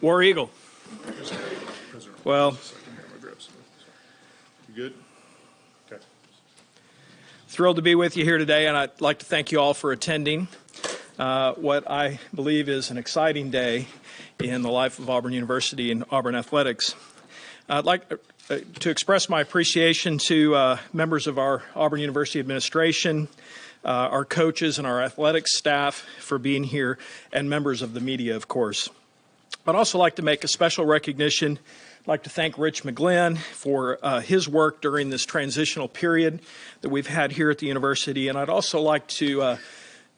War Eagle. Well, you good? Okay. Thrilled to be with you here today, and I'd like to thank you all for attending what I believe is an exciting day in the life of Auburn University and Auburn athletics. I'd like to express my appreciation to members of our Auburn University administration, our coaches and our athletics staff for being here, and members of the media, of course. I'd also like to make a special recognition. I'd like to thank Rich McGlynn for his work during this transitional period that we've had here at the university. And I'd also like to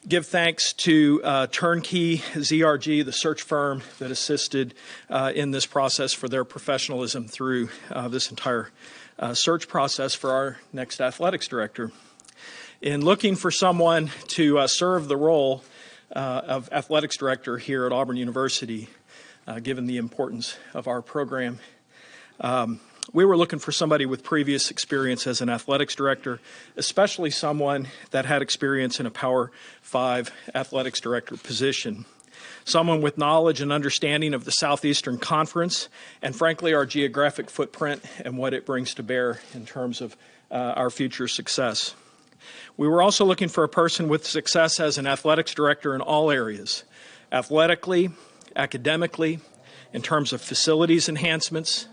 give thanks to Turnkey ZRG, the search firm that assisted in this process, for their professionalism through this entire search process for our next athletics director. In looking for someone to serve the role of athletics director here at Auburn University, given the importance of our program, we were looking for somebody with previous experience as an athletics director, especially someone that had experience in a Power 5 athletics director position, someone with knowledge and understanding of the Southeastern Conference and, frankly, our geographic footprint and what it brings to bear in terms of our future success. We were also looking for a person with success as an athletics director in all areas, athletically, academically, in terms of facilities enhancements,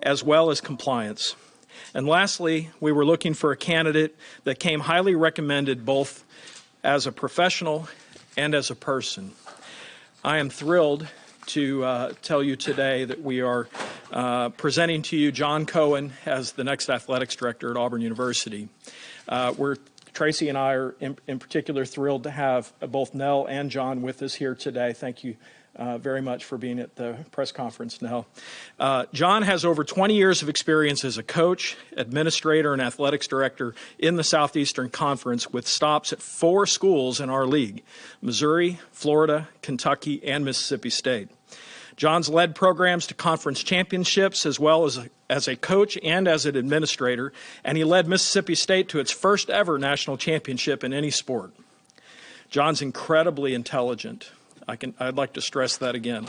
as well as compliance. And lastly, we were looking for a candidate that came highly recommended both as a professional and as a person. I am thrilled to tell you today that we are presenting to you John Cohen as the next athletics director at Auburn University. Tracy and I are in particular thrilled to have both Nell and John with us here today. Thank you very much for being at the press conference, Nell. John has over 20 years of experience as a coach, administrator, and athletics director in the Southeastern Conference with stops at 4 schools in our league: Missouri, Florida, Kentucky, and Mississippi State. John's led programs to conference championships as well as a coach and as an administrator, and he led Mississippi State to its first ever national championship in any sport. John's incredibly intelligent. I'd like to stress that again.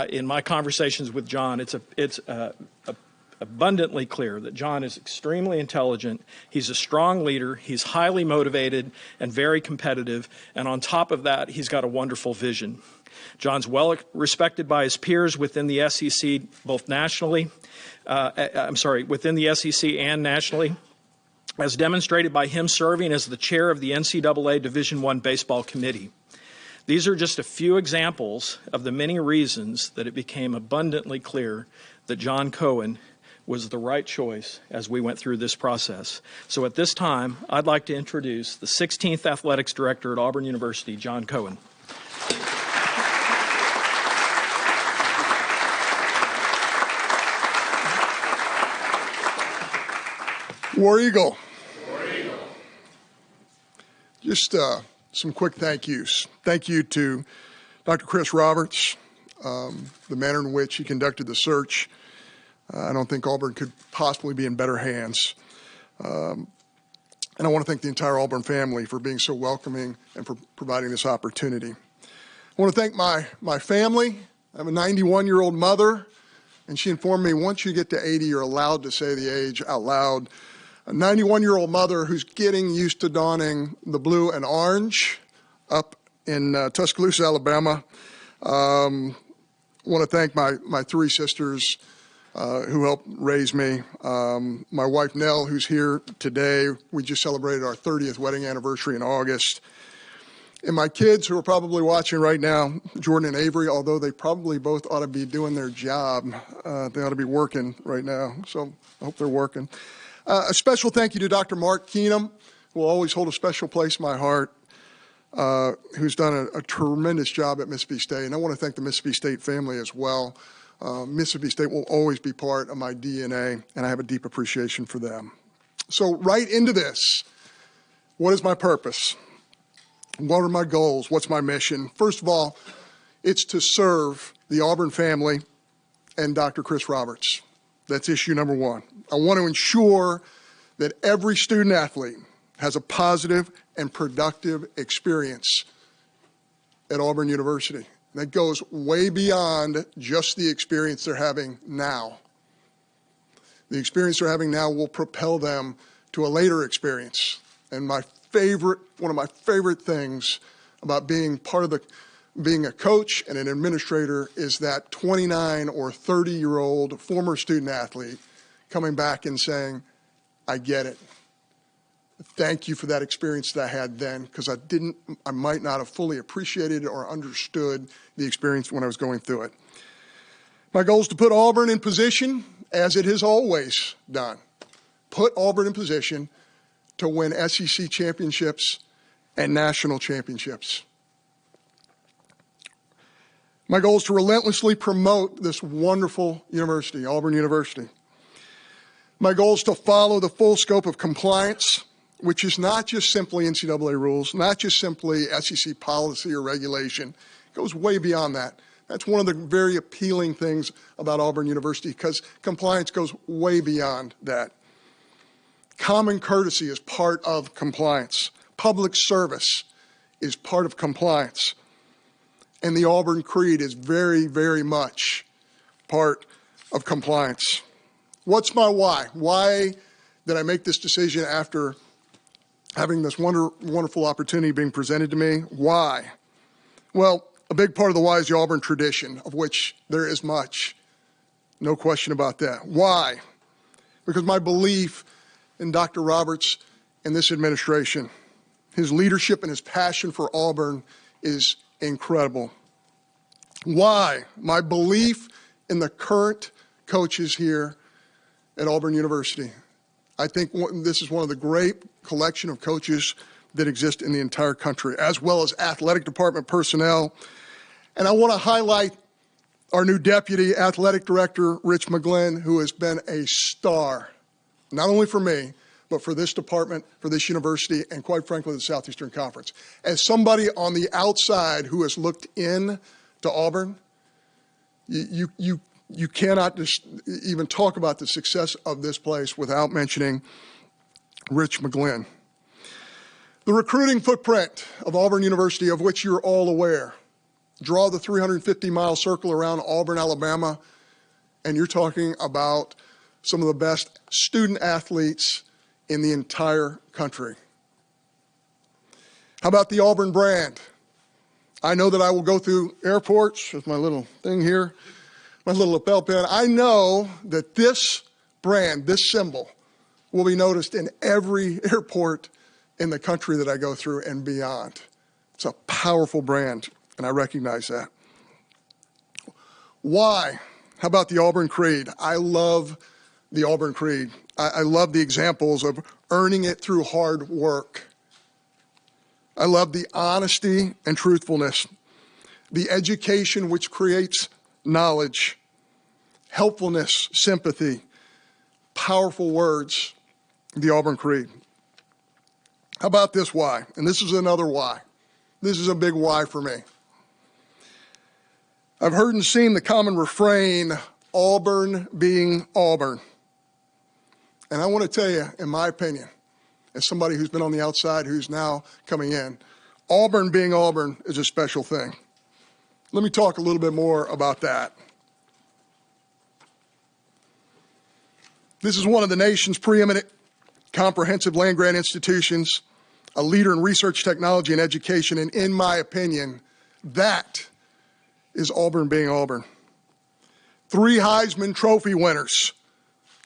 In my conversations with John, it's abundantly clear that John is extremely intelligent. He's a strong leader. He's highly motivated and very competitive. And on top of that, he's got a wonderful vision. John's well respected by his peers within the SEC, both nationally, within the SEC and nationally, as demonstrated by him serving as the chair of the NCAA Division I Baseball Committee. These are just a few examples of the many reasons that it became abundantly clear that John Cohen was the right choice as we went through this process. So at this time, I'd like to introduce the 16th Athletics Director at Auburn University, John Cohen. War Eagle. War Eagle. Just some quick thank yous. Thank you to Dr. Chris Roberts, the manner in which he conducted the search. I don't think Auburn could possibly be in better hands. And I want to thank the entire Auburn family for being so welcoming and for providing this opportunity. I want to thank my family. I have a 91-year-old mother, and she informed me once you get to 80, you're allowed to say the age out loud. A 91-year-old mother who's getting used to donning the blue and orange up in Tuscaloosa, Alabama. I want to thank my 3 sisters who helped raise me. My wife, Nell, who's here today. We just celebrated our 30th wedding anniversary in August. And my kids, who are probably watching right now, Jordan and Avery, although they probably both ought to be doing their job. They ought to be working right now, so I hope they're working. A special thank you to Dr. Mark Keenum, who will always hold a special place in my heart, who's done a tremendous job at Mississippi State. And I want to thank the Mississippi State family as well. Mississippi State will always be part of my DNA, and I have a deep appreciation for them. So right into this, what is my purpose? What are my goals? What's my mission? First of all, it's to serve the Auburn family and Dr. Chris Roberts. That's issue number 1. I want to ensure that every student athlete has a positive and productive experience at Auburn University. that goes way beyond just the experience they're having now. The experience they're having now will propel them to a later experience. And one of my favorite things about being being a coach and an administrator is that 29 or 30-year-old former student athlete coming back and saying, I get it. Thank you for that experience that I had then, because I might not have fully appreciated or understood the experience when I was going through it. My goal is to put Auburn in position, as it has always done, put Auburn in position to win SEC championships and national championships. My goal is to relentlessly promote this wonderful university, Auburn University. My goal is to follow the full scope of compliance, which is not just simply NCAA rules, not just simply SEC policy or regulation. It goes way beyond that. That's one of the very appealing things about Auburn University, because compliance goes way beyond that. Common courtesy is part of compliance. Public service is part of compliance. And the Auburn Creed is very, very much part of compliance. What's my why? Why did I make this decision after having this wonderful opportunity being presented to me? Why? Well, a big part of the why is the Auburn tradition, of which there is much. No question about that. Why? Because my belief in Dr. Roberts and this administration, his leadership and his passion for Auburn is incredible. Why? My belief in the current coaches here at Auburn University. I think this is one of the great collection of coaches that exist in the entire country, as well as athletic department personnel. And I want to highlight our new deputy athletic director, Rich McGlynn, who has been a star, not only for me, but for this department, for this university, and quite frankly, the Southeastern Conference. As somebody on the outside who has looked in to Auburn, you cannot just even talk about the success of this place without mentioning Rich McGlynn. The recruiting footprint of Auburn University, of which you're all aware, draw the 350-mile circle around Auburn, Alabama, and you're talking about some of the best student athletes in the entire country. How about the Auburn brand? I know that I will go through airports with my little thing here, my little lapel pin. I know that this brand, this symbol, will be noticed in every airport in the country that I go through and beyond. It's a powerful brand, and I recognize that. Why? How about the Auburn Creed? I love the Auburn Creed. I love the examples of earning it through hard work. I love the honesty and truthfulness, the education which creates knowledge, helpfulness, sympathy, powerful words, the Auburn Creed. How about this why? And this is another why. This is a big why for me. I've heard and seen the common refrain, Auburn being Auburn. And I want to tell you, in my opinion, as somebody who's been on the outside who's now coming in, Auburn being Auburn is a special thing. Let me talk a little bit more about that. This is one of the nation's preeminent comprehensive land-grant institutions, a leader in research, technology, and education, and in my opinion, that is Auburn being Auburn. 3 Heisman Trophy winners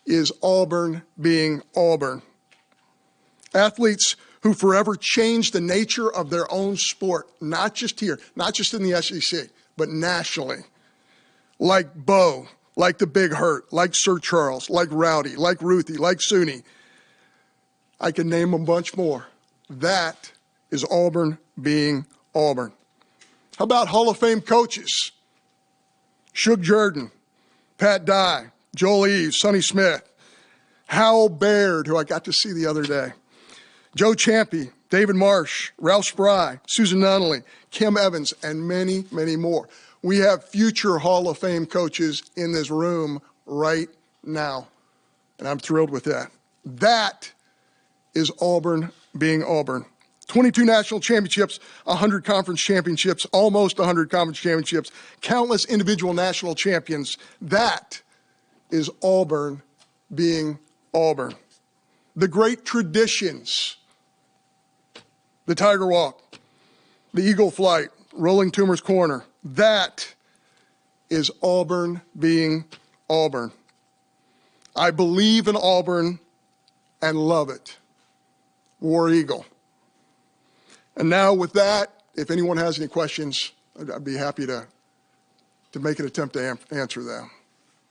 is Auburn being Auburn. Athletes who forever changed the nature of their own sport, not just here, not just in the SEC, but nationally. Like Bo, like the Big Hurt, like Sir Charles, like Rowdy, like Ruthie, like Suni. I can name a bunch more. That is Auburn being Auburn. How about Hall of Fame coaches? Shug Jordan, Pat Dye, Joel Eves, Sonny Smith, Howell Baird, who I got to see the other day, Joe Champy, David Marsh, Ralph Spry, Susan Nunnally, Kim Evans, and many, many more. We have future Hall of Fame coaches in this room right now, and I'm thrilled with that. That is Auburn being Auburn. 22 national championships, 100 conference championships, almost 100 conference championships, countless individual national champions. That is Auburn being Auburn. The great traditions, the Tiger Walk, the Eagle Flight, Rolling Toomer's Corner, that is Auburn being Auburn. I believe in Auburn and love it. War Eagle. And now with that, if anyone has any questions, I'd be happy to make an attempt to answer them.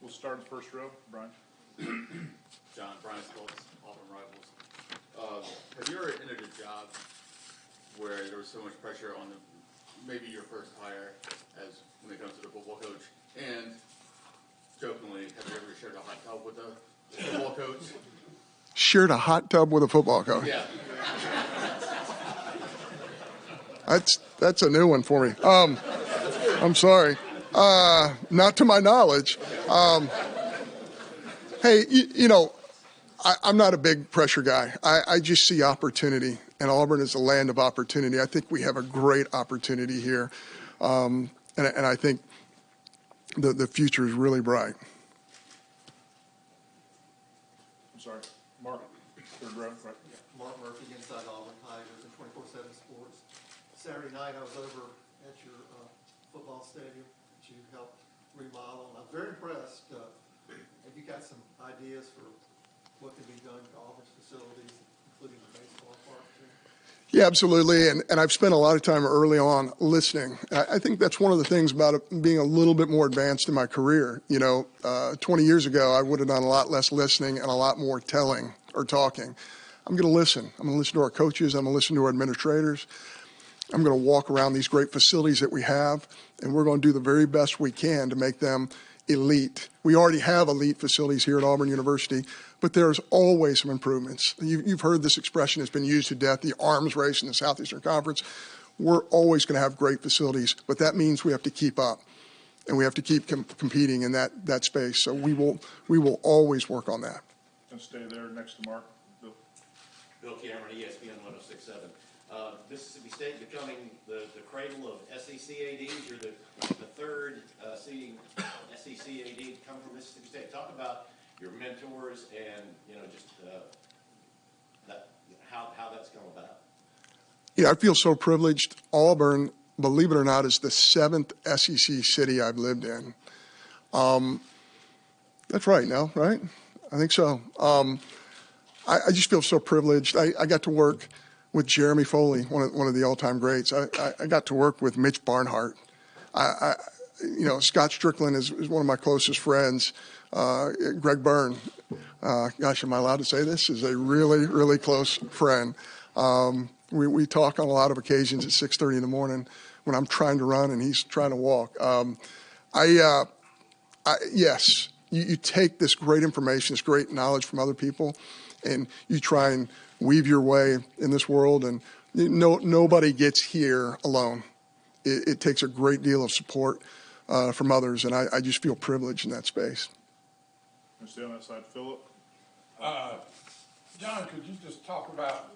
We'll start in the first row. Brian? John, Brian Stoltz, Auburn Rivals. Have you ever entered a job where there was so much pressure on maybe your first hire as when it comes to the football coach? And jokingly, have you ever shared a hot tub with a football coach? Shared a hot tub with a football coach. Yeah. That's a new one for me. I'm sorry. Not to my knowledge. Hey, I'm not a big pressure guy. I just see opportunity, and Auburn is a land of opportunity. I think we have a great opportunity here, and I think the future is really bright. I'm sorry. Mark, third row. Right. Mark Murphy, inside Auburn Tigers and 24/7 Sports. Saturday night, I was over at your football stadium that you helped remodel. I'm very impressed. Have you got some ideas for what can be done to Auburn's facilities, including the baseball park too? Yeah, absolutely. And I've spent a lot of time early on listening. I think that's one of the things about being a little bit more advanced in my career. 20 years ago, I would have done a lot less listening and a lot more telling or talking. I'm going to listen. I'm going to listen to our coaches. I'm going to listen to our administrators. I'm going to walk around these great facilities that we have, and we're going to do the very best we can to make them elite. We already have elite facilities here at Auburn University, but there's always some improvements. You've heard this expression has been used to death, the arms race in the Southeastern Conference. We're always going to have great facilities, but that means we have to keep up, and we have to keep competing in that space. So we will always work on that. And stay there next to Mark. Bill. Bill Cameron, ESPN 106.7. Mississippi State becoming the cradle of SEC ADs. You're the third seeding SEC AD to come from Mississippi State. Talk about your mentors and just how that's come about. I feel so privileged. Auburn, believe it or not, is the 7th SEC city I've lived in. That's right, no, right? I think so. I just feel so privileged. I got to work with Jeremy Foley, one of the all-time greats. I got to work with Mitch Barnhart. Scott Strickland is one of my closest friends. Greg Byrne, gosh, am I allowed to say this? Is a really, really close friend. We talk on a lot of occasions at 6:30 in the morning when I'm trying to run and he's trying to walk. Yes, you take this great information, this great knowledge from other people, and you try and weave your way in this world, and nobody gets here alone. It takes a great deal of support from others, and I just feel privileged in that space. And stay on that side. Philip. John, could you just talk about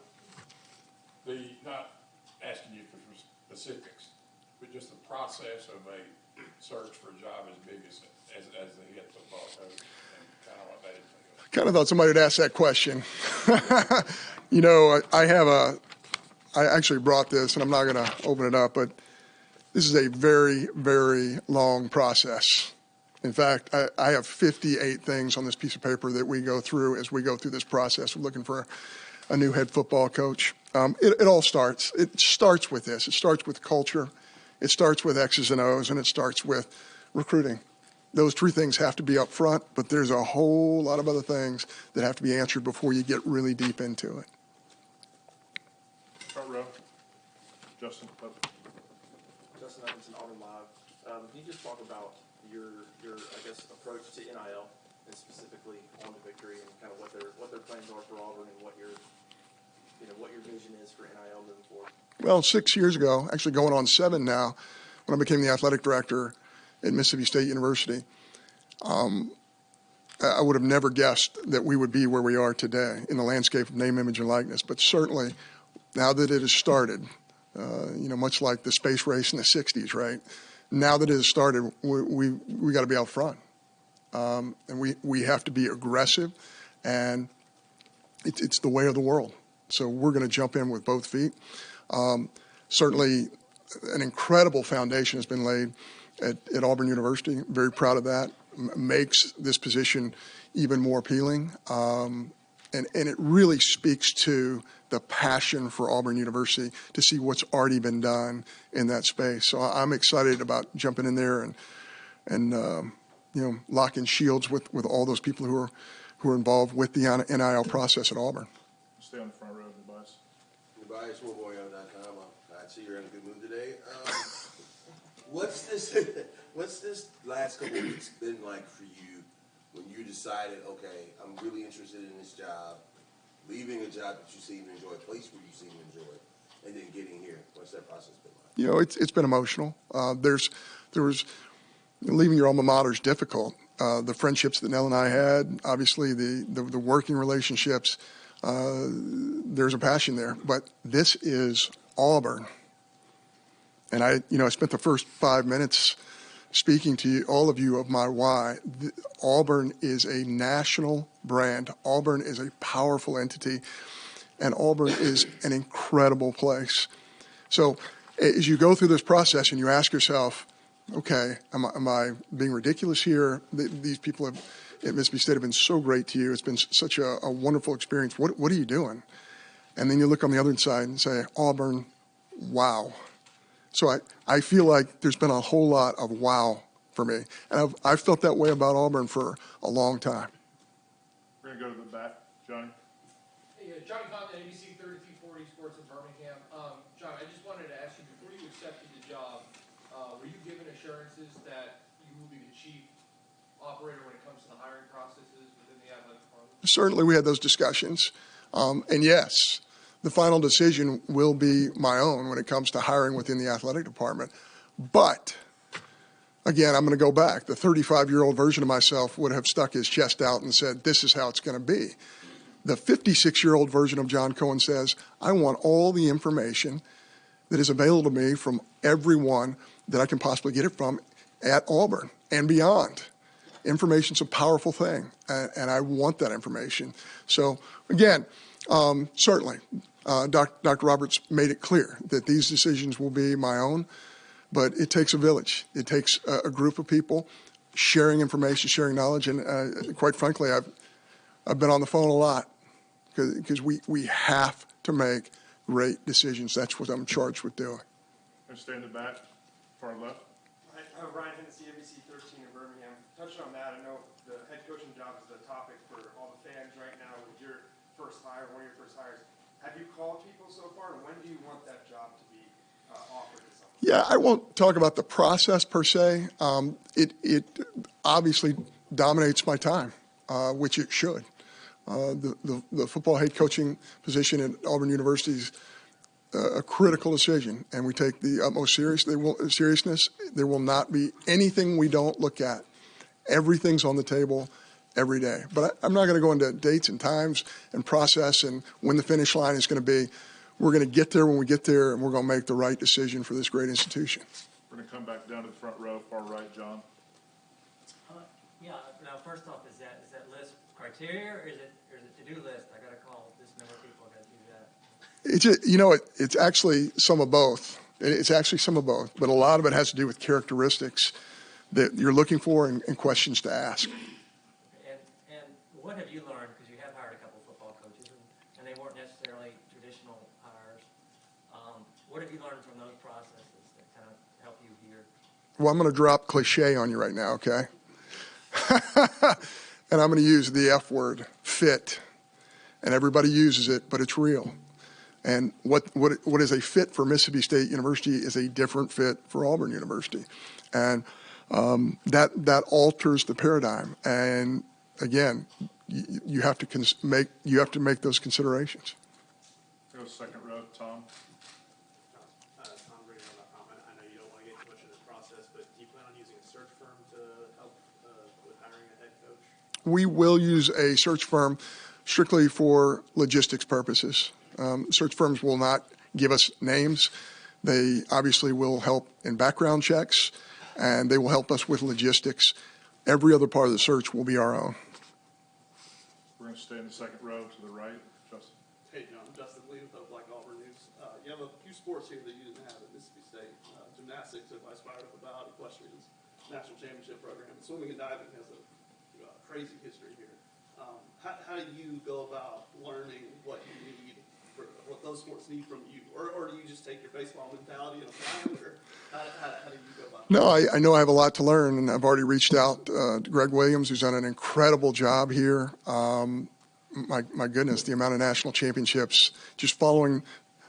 not asking you for specifics, but just the process of a search for a job as big as the head football coach and kind of what that entails? Kind of thought somebody would ask that question. I actually brought this, and I'm not going to open it up, but this is a very, very long process. In fact, I have 58 things on this piece of paper that we go through as we go through this process of looking for a new head football coach. It all starts. It starts with this. It starts with culture. It starts with X's and O's, and it starts with recruiting. Those three things have to be up front, but there's a whole lot of other things that have to be answered before you get really deep into it. Front row. Justin. Justin Hutchinson, Auburn Live. Can you just talk about your approach to NIL and specifically on the Victory and kind of what their plans are for Auburn and what your vision is for NIL moving forward? Well, 6 years ago, actually going on 7 now, when I became the athletic director at Mississippi State University, I would have never guessed that we would be where we are today in the landscape of name, image, and likeness. But certainly, now that it has started, much like the space race in the 60s, right? Now that it has started, we got to be out front. And we have to be aggressive, and it's the way of the world. So we're going to jump in with both feet. Certainly, an incredible foundation has been laid at Auburn University. Very proud of that. Makes this position even more appealing. And it really speaks to the passion for Auburn University to see what's already been done in that space. So I'm excited about jumping in there and locking shields with all those people who are involved with the NIL process at Auburn. Stay on the front row, Tobias. Tobias, SchoolBoy.com. I see you're in a good mood today. What's this last couple of weeks been like for you when you decided, okay, I'm really interested in this job, leaving a job that you seem to enjoy, a place where you seem to enjoy, and then getting here? What's that process been like? It's been emotional. There was leaving your alma mater is difficult. The friendships that Nell and I had, obviously the working relationships, there's a passion there. But this is Auburn. And I spent the first 5 minutes speaking to you, all of you, of my why. Auburn is a national brand. Auburn is a powerful entity. And Auburn is an incredible place. So as you go through this process and you ask yourself, okay, am I being ridiculous here? These people at Mississippi State have been so great to you. It's been such a wonderful experience. What are you doing? And then you look on the other side and say, Auburn, wow. So I feel like there's been a whole lot of wow for me. And I've felt that way about Auburn for a long time. We're going to go to the back. Johnny? Hey, Johnny Conlon, ABC 3240 Sports in Birmingham. John, I just wanted to ask you, before you accepted the job, were you given assurances that you will be the chief operator when it comes to the hiring processes within the athletic department? Certainly we had those discussions. And yes, the final decision will be my own when it comes to hiring within the athletic department. But, again, I'm going to go back. The 35-year-old version of myself would have stuck his chest out and said, this is how it's going to be. The 56-year-old version of John Cohen says, I want all the information that is available to me from everyone that I can possibly get it from at Auburn and beyond. Information's a powerful thing, and I want that information. So, again, certainly, Dr. Roberts made it clear that these decisions will be my own, but it takes a village. It takes a group of people sharing information, sharing knowledge, and quite frankly, I've been on the phone a lot because we have to make great decisions. That's what I'm charged with doing. Going to stay in the back, far left. Ryan Hennessy, ABC 13 in Birmingham. Touching on that, I know the head coaching job is the topic for all the fans right now. With your first hire, one of your first hires, have you called people so far, and when do you want that job to be offered to someone? Yeah, I won't talk about the process per se. It obviously dominates my time, which it should. The football head coaching position at Auburn University is a critical decision, and we take the utmost seriousness. There will not be anything we don't look at. Everything's on the table every day. But I'm not going to go into dates and times and process and when the finish line is going to be. We're going to get there when we get there, and we're going to make the right decision for this great institution. We're going to come back down to the front row, far right, John. Now first off, is that list criteria, or is it to-do list? I got to call this number of people. I got to do that. It's just, it's actually some of both. It's actually some of both, but a lot of it has to do with characteristics that you're looking for and questions to ask. And what have you learned, because you have hired a couple of football coaches, and they weren't necessarily traditional hires. What have you learned from those processes that kind of help you here? Well, I'm going to drop cliche on you right now, okay? And I'm going to use the F word, fit. And everybody uses it, but it's real. And what is a fit for Mississippi State University is a different fit for Auburn University. And that alters the paradigm. And again, you have to make those considerations. Go second row, Tom. Tom Brady on that comment. I know you don't want to get too much of this process, but do you plan on using a search firm to help with hiring a head coach? We will use a search firm strictly for logistics purposes. Search firms will not give us names. They obviously will help in background checks, and they will help us with logistics. Every other part of the search will be our own. We're going to stay in the second row to the right. Justin. Hey, John, Justin Lee with Black Auburn News. You have a few sports here that you didn't have at Mississippi State. Gymnastics, everybody's fired up about. Equestrian's national championship program. And swimming and diving has a crazy history here. How do you go about learning what you need, for what those sports need from you? Or do you just take your baseball mentality and apply it? Or how do you go about it? No, I know I have a lot to learn, and I've already reached out to Greg Williams, who's done an incredible job here. My goodness, the amount of national championships, just following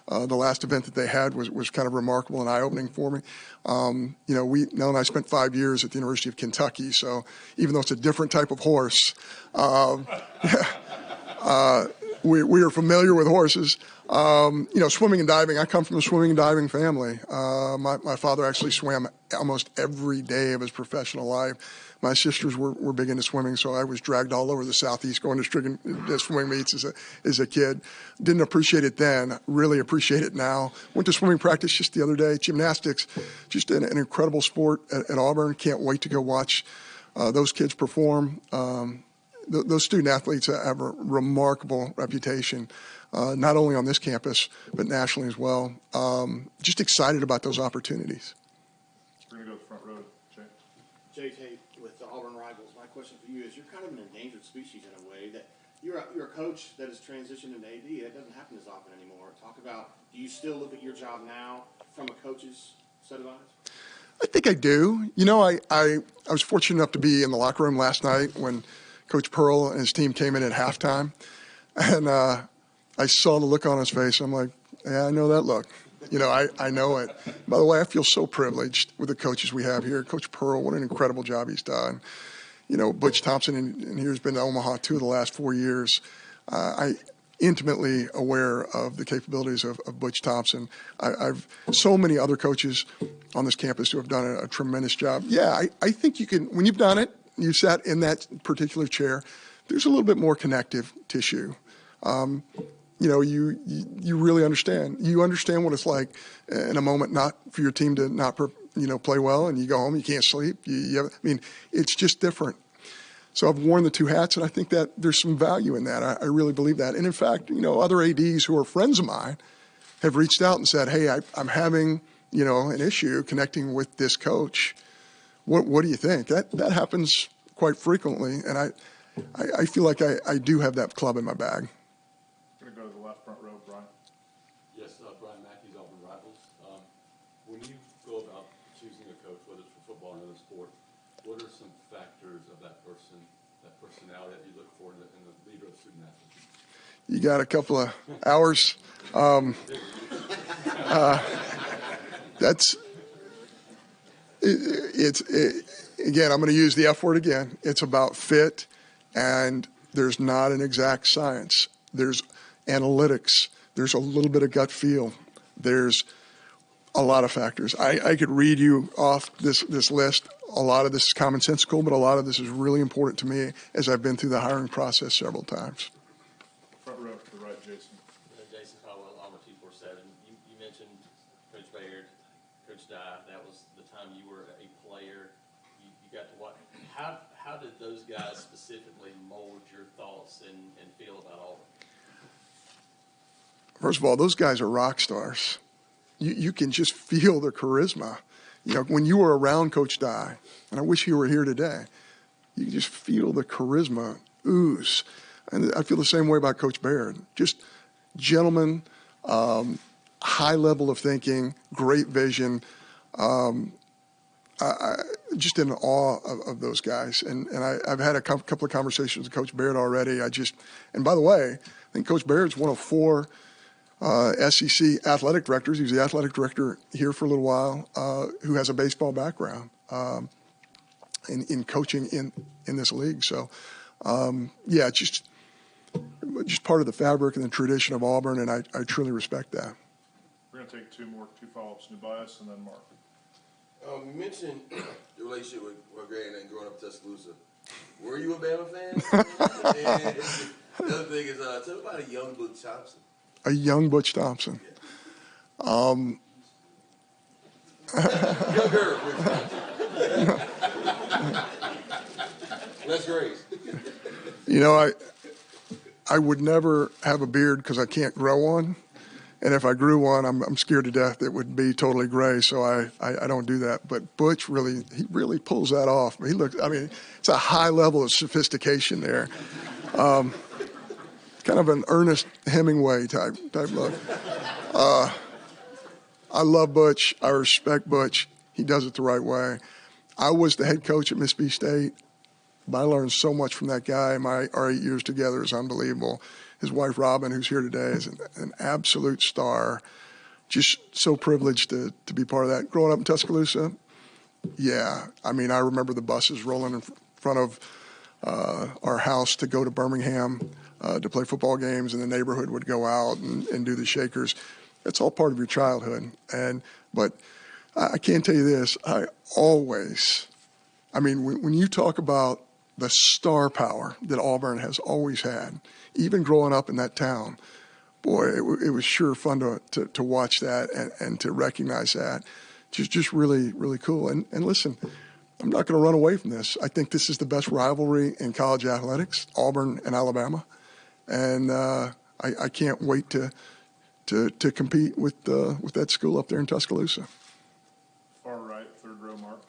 the last event that they had was kind of remarkable and eye-opening for me. Nell and I spent 5 years at the University of Kentucky, so even though it's a different type of horse, we are familiar with horses. Swimming and diving, I come from a swimming and diving family. My father actually swam almost every day of his professional life. My sisters were big into swimming, so I was dragged all over the Southeast going to swimming meets as a kid. Didn't appreciate it then, really appreciate it now. Went to swimming practice just the other day. Gymnastics, just an incredible sport at Auburn. Can't wait to go watch those kids perform. Those student athletes have a remarkable reputation, not only on this campus, but nationally as well. Just excited about those opportunities. We're going to go to the front row. Jay. JJ, with the Auburn Rivals, my question for you is, you're kind of an endangered species in a way, that you're a coach that has transitioned into AD. That doesn't happen as often anymore. Talk about, do you still look at your job now from a coach's set of eyes? I think I do. I was fortunate enough to be in the locker room last night when Coach Pearl and his team came in at halftime, and I saw the look on his face. I'm like, yeah, I know that look. I know it. By the way, I feel so privileged with the coaches we have here. Coach Pearl, what an incredible job he's done. Butch Thompson and here's been to Omaha 2 of the last 4 years. I intimately aware of the capabilities of Butch Thompson. I've so many other coaches on this campus who have done a tremendous job. Yeah, I think you can, when you've done it, you sat in that particular chair, there's a little bit more connective tissue. You really understand. You understand what it's like in a moment not for your team to not play well, and you go home, you can't sleep. It's just different. So I've worn the 2 hats, and I think that there's some value in that. I really believe that. And in fact, other ADs who are friends of mine have reached out and said, hey, I'm having, an issue connecting with this coach. What do you think? That happens quite frequently, and I feel like I do have that club in my bag. We're going to go to the left front row. Brian. Yes, Brian Matthews, Auburn Rivals. When you go about choosing a coach, whether it's for football or another sport, what are some factors of that person, that personality that you look for in the leader of student athletes? You got a couple of hours. Again, I'm going to use the F word again. It's about fit, and there's not an exact science. There's analytics. There's a little bit of gut feel. There's a lot of factors. I could read you off this list. A lot of this is commonsensical, but a lot of this is really important to me as I've been through the hiring process several times. Front row to the right, Jason. Jason Caldwell, Auburn 247. You mentioned Coach Baird, Coach Dye. That was the time you were a player. You got to watch. How did those guys specifically mold your thoughts and feel about Auburn? First of all, those guys are rock stars. You can just feel their charisma. When you were around Coach Dye, and I wish he were here today, you can just feel the charisma ooze. And I feel the same way about Coach Baird. Just gentleman, high level of thinking, great vision. Just in awe of those guys. And I've had a couple of conversations with Coach Baird already. And by the way, I think Coach Baird's one of 4 SEC athletic directors. He was the athletic director here for a little while, who has a baseball background in coaching in this league. So, just part of the fabric and the tradition of Auburn, and I truly respect that. We're going to take 2 follow-ups, Nubias and then Mark. You mentioned the relationship with Greg and growing up in Tuscaloosa. Were you a Bama fan? And the other thing is, tell me about a young Butch Thompson. A young Butch Thompson. Younger. Less grace. You know, I would never have a beard because I can't grow one. And if I grew one, I'm scared to death it would be totally gray, so I don't do that. But Butch he really pulls that off. He looks, I mean, it's a high level of sophistication there. Kind of an Ernest Hemingway type look. I love Butch. I respect Butch. He does it the right way. I was the head coach at Mississippi State. I learned so much from that guy. Our 8 years together is unbelievable. His wife, Robin, who's here today, is an absolute star. Just so privileged to be part of that. Growing up in Tuscaloosa, yeah. I mean, I remember the buses rolling in front of our house to go to Birmingham to play football games, and the neighborhood would go out and do the Shakers. It's all part of your childhood. But I can tell you this, when you talk about the star power that Auburn has always had, even growing up in that town, boy, it was sure fun to watch that and to recognize that. Just really, really cool. And listen, I'm not going to run away from this. I think this is the best rivalry in college athletics, Auburn and Alabama. And I can't wait to compete with that school up there in Tuscaloosa. Far right, third row, Mark.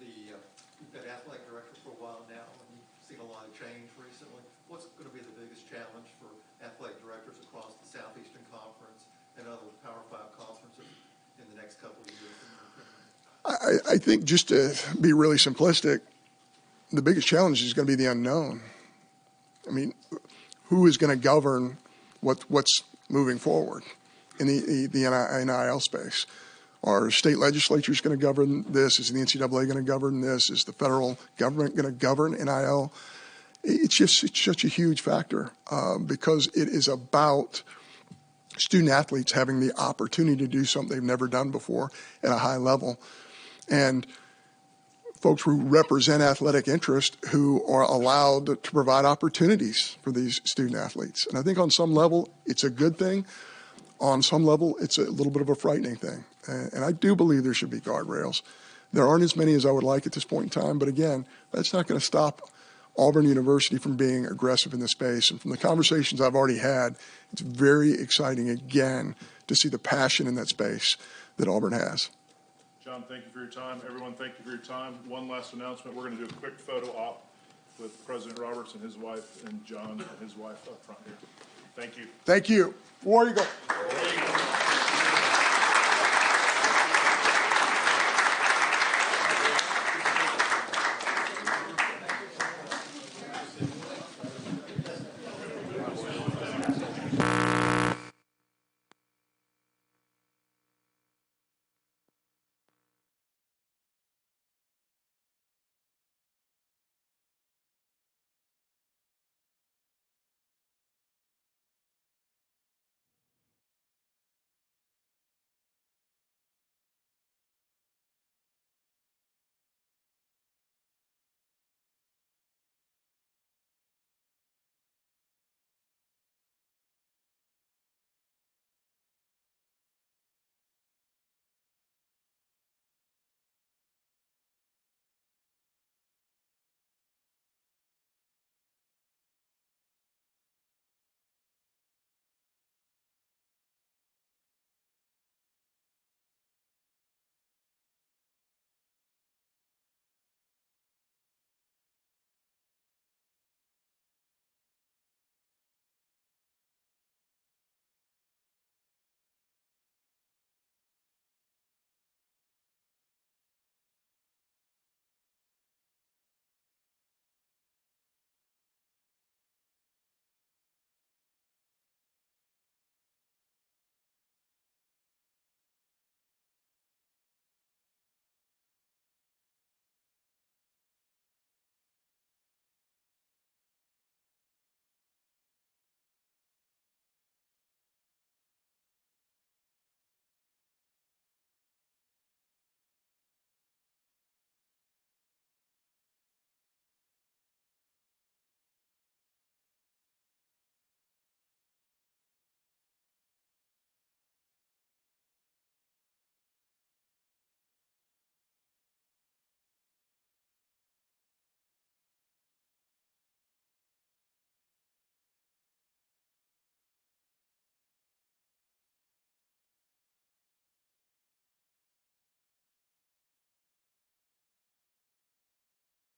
You've been athletic director for a while now, and you've seen a lot of change recently. What's going to be the biggest challenge for athletic directors across the Southeastern Conference and other Power 5 conferences in the next couple of years? I think, just to be really simplistic, the biggest challenge is going to be the unknown. I mean, who is going to govern what's moving forward in the NIL space? Are state legislatures going to govern this? Is the NCAA going to govern this? Is the federal government going to govern NIL? It's such a huge factor because it is about student athletes having the opportunity to do something they've never done before at a high level. And folks who represent athletic interest who are allowed to provide opportunities for these student athletes. And I think on some level, it's a good thing. On some level, it's a little bit of a frightening thing. And I do believe there should be guardrails. There aren't as many as I would like at this point in time, but again, that's not going to stop Auburn University from being aggressive in this space. And from the conversations I've already had, it's very exciting again to see the passion in that space that Auburn has. John, thank you for your time. Everyone, thank you for your time. One last announcement. We're going to do a quick photo op with President Roberts and his wife, and John and his wife up front here. Thank you. Thank you. War Eagle.